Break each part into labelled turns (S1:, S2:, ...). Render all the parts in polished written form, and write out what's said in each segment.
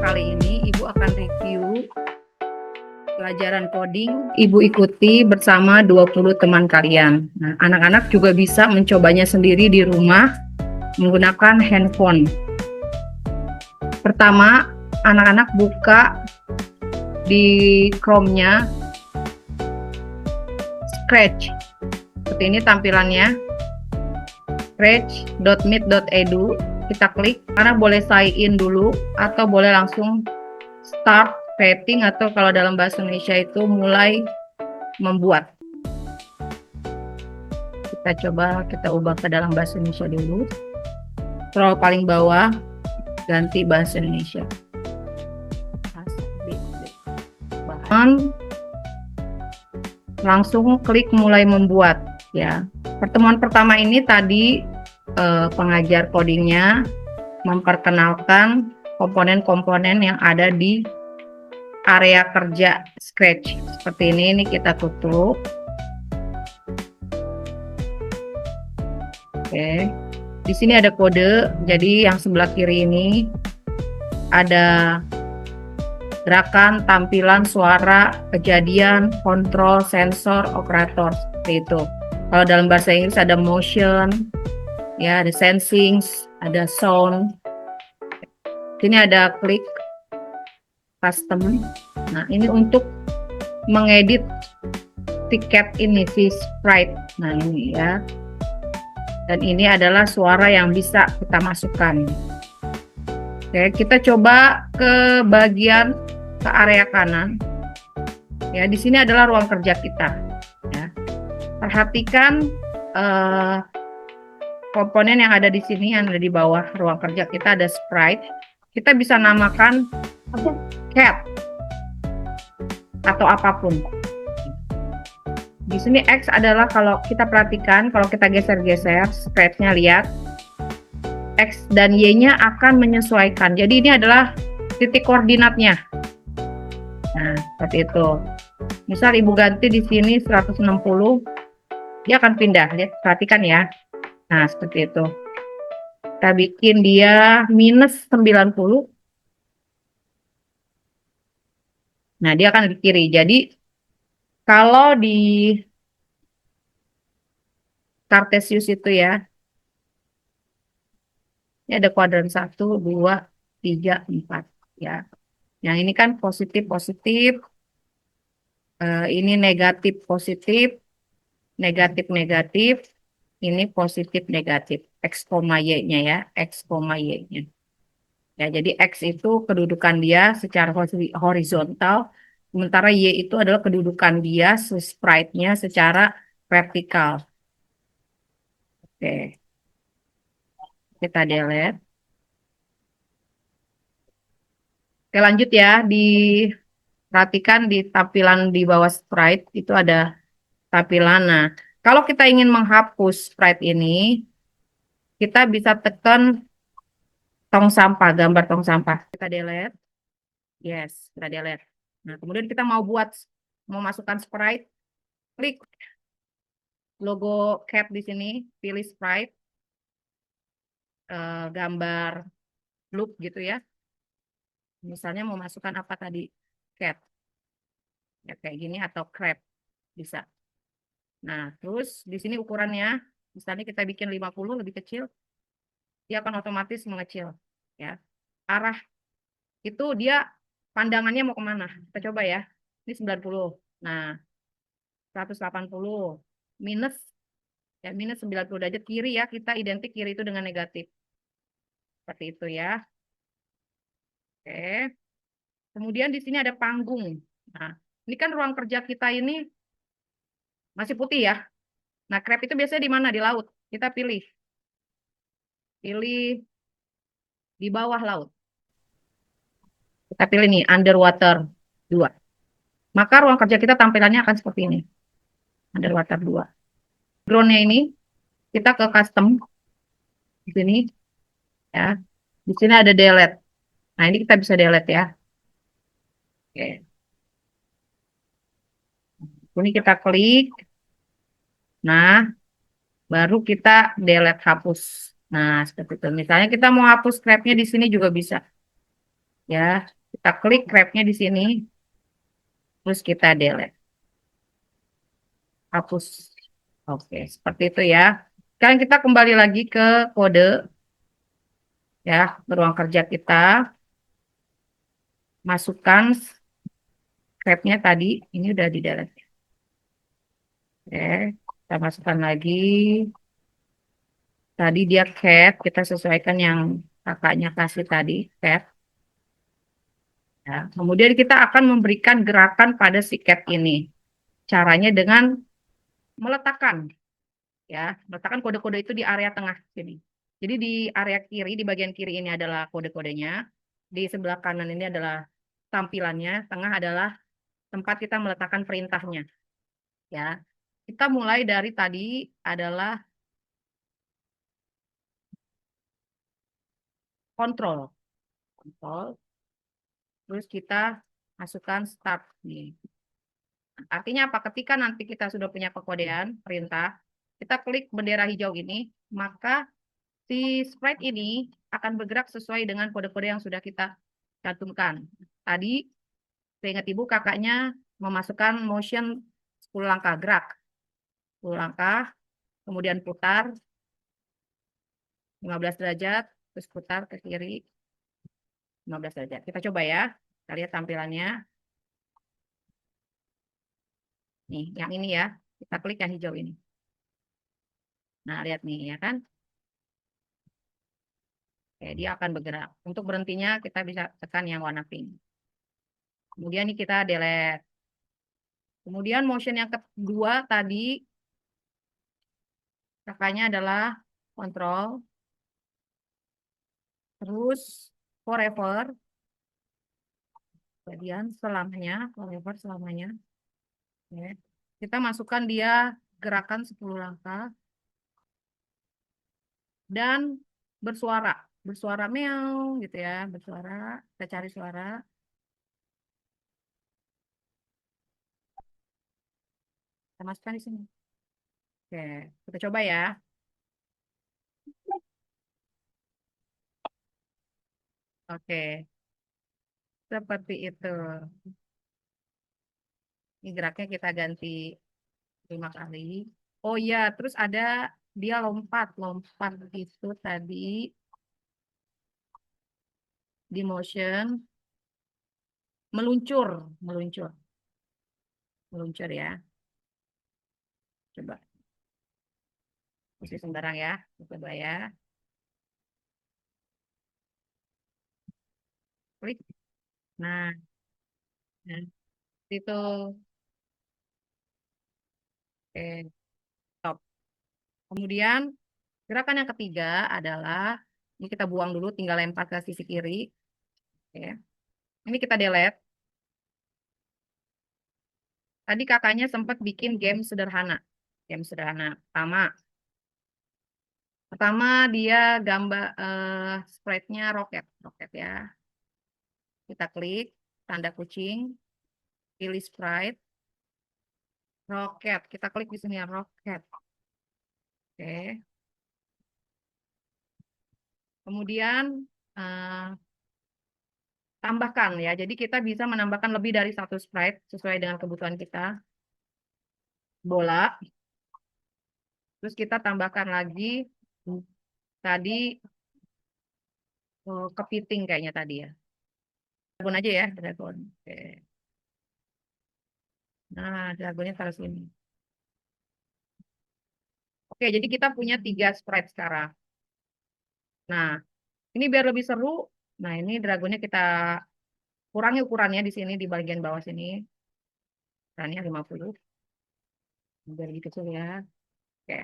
S1: kali ini Ibu akan review pelajaran coding. Ibu ikuti bersama 20 teman kalian. Nah, anak-anak juga bisa mencobanya sendiri di rumah menggunakan handphone. Pertama, anak-anak buka di Chrome-nya Scratch. Seperti ini tampilannya. Scratch.meet.edu. Kita klik, karena boleh sign in dulu atau boleh langsung start creating, atau kalau dalam bahasa Indonesia itu mulai membuat. Kita ubah ke dalam bahasa Indonesia dulu. Scroll paling bawah, ganti bahasa Indonesia. Langsung klik mulai membuat ya. Pertemuan pertama ini tadi pengajar codingnya memperkenalkan komponen-komponen yang ada di area kerja Scratch. Seperti ini kita tutup. Oke. Di sini ada kode. Jadi yang sebelah kiri ini ada gerakan, tampilan, suara, kejadian, kontrol, sensor, operator, seperti itu. Kalau dalam bahasa Inggris ada motion, ya, ada sensing, ada sound. Sini ada klik custom. Nah, ini untuk mengedit tiket ini, si sprite. Nah, ini ya. Dan ini adalah suara yang bisa kita masukkan. Oke, kita coba ke bagian ke area kanan. Ya, di sini adalah ruang kerja kita. Ya. Perhatikan komponen yang ada di sini, yang ada di bawah ruang kerja kita ada sprite. Kita bisa namakan cat atau apapun. Di sini X adalah, kalau kita perhatikan, kalau kita geser-geser sprite-nya, lihat X dan Y-nya akan menyesuaikan. Jadi ini adalah titik koordinatnya. Nah, seperti itu. Misal Ibu ganti di sini 160, dia akan pindah. Lihat, perhatikan ya. Nah, seperti itu. Kita bikin dia minus 90. Nah, dia akan ke kiri. Jadi, kalau di Cartesius itu ya, ini ada kuadran 1, 2, 3, 4. Ya. Yang ini kan positif-positif. Ini negatif-positif. Negatif-negatif. Ini positif-negatif. X, Y-nya ya. X, Y-nya. Ya, jadi X itu kedudukan dia secara horizontal. Sementara Y itu adalah kedudukan dia, sprite-nya secara vertikal. Oke. Kita delete. Oke, lanjut ya. Perhatikan di tampilan di bawah sprite itu ada tampilan. Nah, kalau kita ingin menghapus sprite ini, kita bisa tekan tong sampah, gambar tong sampah. Kita delete. Yes, kita delete. Nah, kemudian kita mau masukkan sprite, klik logo cat di sini, pilih sprite, gambar loop gitu ya. Misalnya mau masukkan apa tadi? Cat. Ya, kayak gini, atau crab bisa. Nah, terus di sini ukurannya, misalnya kita bikin 50 lebih kecil, dia akan otomatis mengecil. Ya. Arah itu dia pandangannya mau kemana? Kita coba ya. Ini 90. Nah, 180 minus, ya, minus 90 derajat kiri ya. Kita identik kiri itu dengan negatif. Seperti itu ya. Oke. Kemudian di sini ada panggung. Nah, ini kan ruang kerja kita ini masih putih ya. Nah, crab itu biasanya di mana? Di laut. Kita pilih. Pilih di bawah laut. Kita pilih nih, underwater 2. Maka ruang kerja kita tampilannya akan seperti ini. Underwater 2. Background-nya ini, kita ke custom. Di sini. Ya. Di sini ada delete. Nah, ini kita bisa delete ya. Oke. Ini kita klik. Nah, baru kita delete, hapus. Nah, seperti itu. Misalnya kita mau hapus crab-nya di sini juga bisa. Ya, kita klik grabnya di sini, terus kita delete, hapus. Oke, seperti itu ya. Sekarang kita kembali lagi ke kode ya, beruang kerja kita, masukkan grabnya tadi, ini udah di delete. Oke, kita masukkan lagi. Tadi dia cat, kita sesuaikan yang kakaknya kasih tadi, cat. Ya. Kemudian kita akan memberikan gerakan pada si cat ini. Caranya dengan meletakkan, ya, meletakkan kode-kode itu di area tengah sini. Jadi di area kiri, di bagian kiri ini adalah kode-kodenya, di sebelah kanan ini adalah tampilannya, tengah adalah tempat kita meletakkan perintahnya. Ya, kita mulai dari tadi adalah kontrol, kontrol. Terus kita masukkan start nih. Artinya apa? Ketika nanti kita sudah punya kekodean perintah, kita klik bendera hijau ini, maka si sprite ini akan bergerak sesuai dengan kode-kode yang sudah kita cantumkan. Tadi, seingat ibu kakaknya memasukkan motion 10 langkah gerak. 10 langkah, kemudian putar 15 derajat, terus putar ke kiri 15 derajat. Kita coba ya. Kita lihat tampilannya. Nih, yang ini ya. Kita klik yang hijau ini. Nah, lihat nih ya kan. Oke, dia akan bergerak. Untuk berhentinya kita bisa tekan yang warna pink. Kemudian ini kita delete. Kemudian motion yang kedua tadi kakaknya adalah kontrol. Terus forever. Kemudian selamanya, forever selamanya. Oke. Kita masukkan dia gerakan 10 langkah. Dan bersuara. Bersuara meow gitu ya. Bersuara. Kita cari suara. Kita masukkan di sini. Oke, kita coba ya. Oke, seperti itu. Ini geraknya kita ganti 5 kali. Oh iya, terus ada dia lompat. Lompat itu tadi di motion. Meluncur. Meluncur. Meluncur ya. Coba. Mesti sembarang ya. Coba ya. Klik. Nah, nah, itu. Oke, stop. Kemudian gerakan yang ketiga adalah ini kita buang dulu, tinggal lempar ke sisi kiri. Oke. Ini kita delete. Tadi kakaknya sempat bikin game sederhana. Game sederhana. Pertama dia gambar sprite-nya roket, roket ya. Kita klik tanda kucing, pilih sprite, roket. Kita klik di sini ya roket. Oke. Kemudian eh, tambahkan ya. Jadi kita bisa menambahkan lebih dari satu sprite sesuai dengan kebutuhan kita. Bola. Terus kita tambahkan lagi tadi kepiting kayaknya tadi ya. Dragon aja ya, dragon. Oke. Nah, dragonnya taruh sini. Oke, jadi kita punya 3 sprite sekarang. Nah, ini biar lebih seru. Nah, ini dragonnya kita kurangi ukurannya di sini di bagian bawah sini. Ukurannya 50. Biar lebih kecil ya. Oke.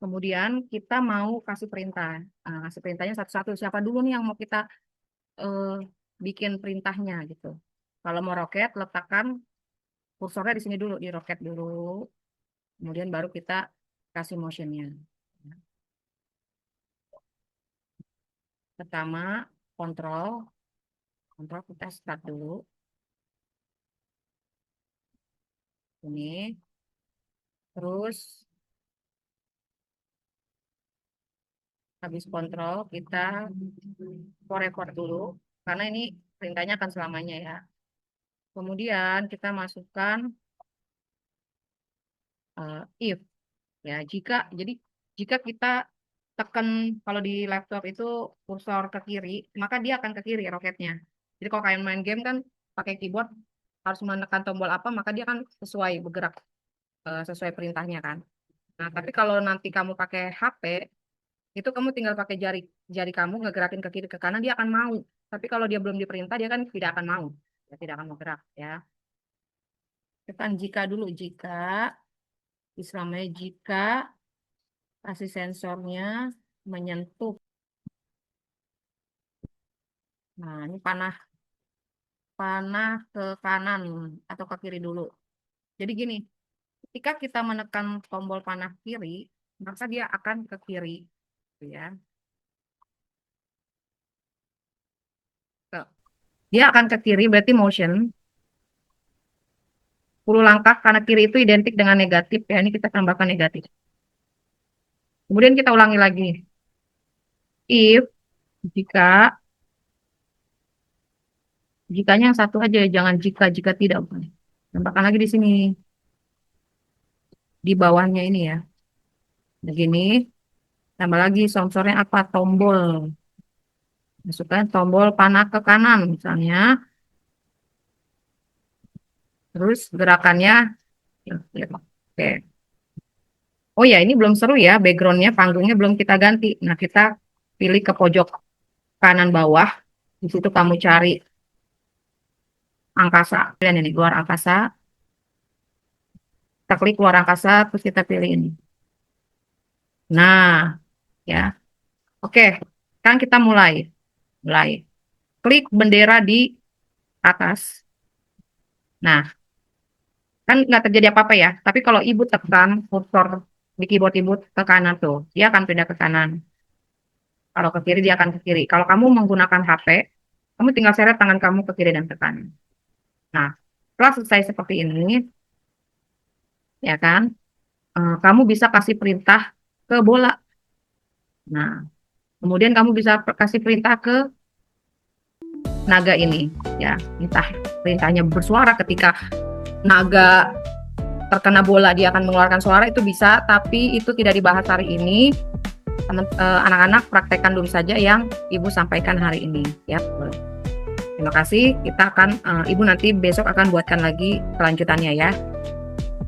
S1: Kemudian kita mau kasih perintah. Nah, kasih perintahnya satu-satu. Siapa dulu nih yang mau kita eh, bikin perintahnya gitu. Kalau mau roket, letakkan kursornya di sini dulu, di roket dulu. Kemudian baru kita kasih motionnya. Pertama, kontrol. Kontrol kita start dulu. Ini. Terus Habis kontrol, kita record dulu, karena ini perintahnya akan selamanya ya. Kemudian kita masukkan if, ya. Jadi jika kita tekan, kalau di laptop itu kursor ke kiri, maka dia akan ke kiri roketnya. Jadi kalau kalian main game kan pakai keyboard, harus menekan tombol apa, maka dia akan sesuai bergerak sesuai perintahnya kan. Nah, tapi kalau nanti kamu pakai HP, itu kamu tinggal pakai jari jari kamu ngegerakin ke kiri ke kanan, dia akan mau. Tapi kalau dia belum diperintah, dia kan tidak akan mau. Ya, tidak akan mau gerak ya. Tekan jika dulu, jika istilahnya jika kasih sensornya menyentuh. Nah, ini panah panah ke kanan atau ke kiri dulu. Jadi gini, ketika kita menekan tombol panah kiri, maka dia akan ke kiri, gitu ya. Tuh. Dia akan ke kiri, berarti motion 10 langkah, karena kiri itu identik dengan negatif ya. Ini kita tambahkan negatif. Kemudian kita ulangi lagi. If, jika, jikanya yang satu aja, jangan jika tidak. Tambahkan lagi di sini, di bawahnya ini ya. Begini, tambah lagi sensornya apa? Tombol. Masukkan tombol panah ke kanan misalnya. Terus gerakannya, ya, ya, oke. Oh ya, ini belum seru ya, backgroundnya, panggungnya belum kita ganti. Nah, kita pilih ke pojok kanan bawah. Di situ kamu cari angkasa. Dan ini luar angkasa. Kita klik luar angkasa, terus kita pilih ini. Nah, ya. Oke, sekarang kita mulai. Mulai. Klik bendera di atas. Nah, kan nggak terjadi apa-apa ya. Tapi kalau ibu tekan kursor di keyboard ibu ke kanan tuh, dia akan pindah ke kanan. Kalau ke kiri, dia akan ke kiri. Kalau kamu menggunakan HP, kamu tinggal seret tangan kamu ke kiri dan ke kanan. Nah, setelah selesai seperti ini, ya kan, kamu bisa kasih perintah ke bola. Nah, kemudian kamu bisa kasih perintah ke naga ini, ya. Entah perintahnya bersuara, ketika naga terkena bola dia akan mengeluarkan suara, itu bisa, tapi itu tidak dibahas hari ini. Anak-anak praktekkan dulu saja yang ibu sampaikan hari ini, ya. Terima kasih. Kita akan ibu nanti besok akan buatkan lagi kelanjutannya ya.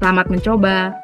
S1: Selamat mencoba.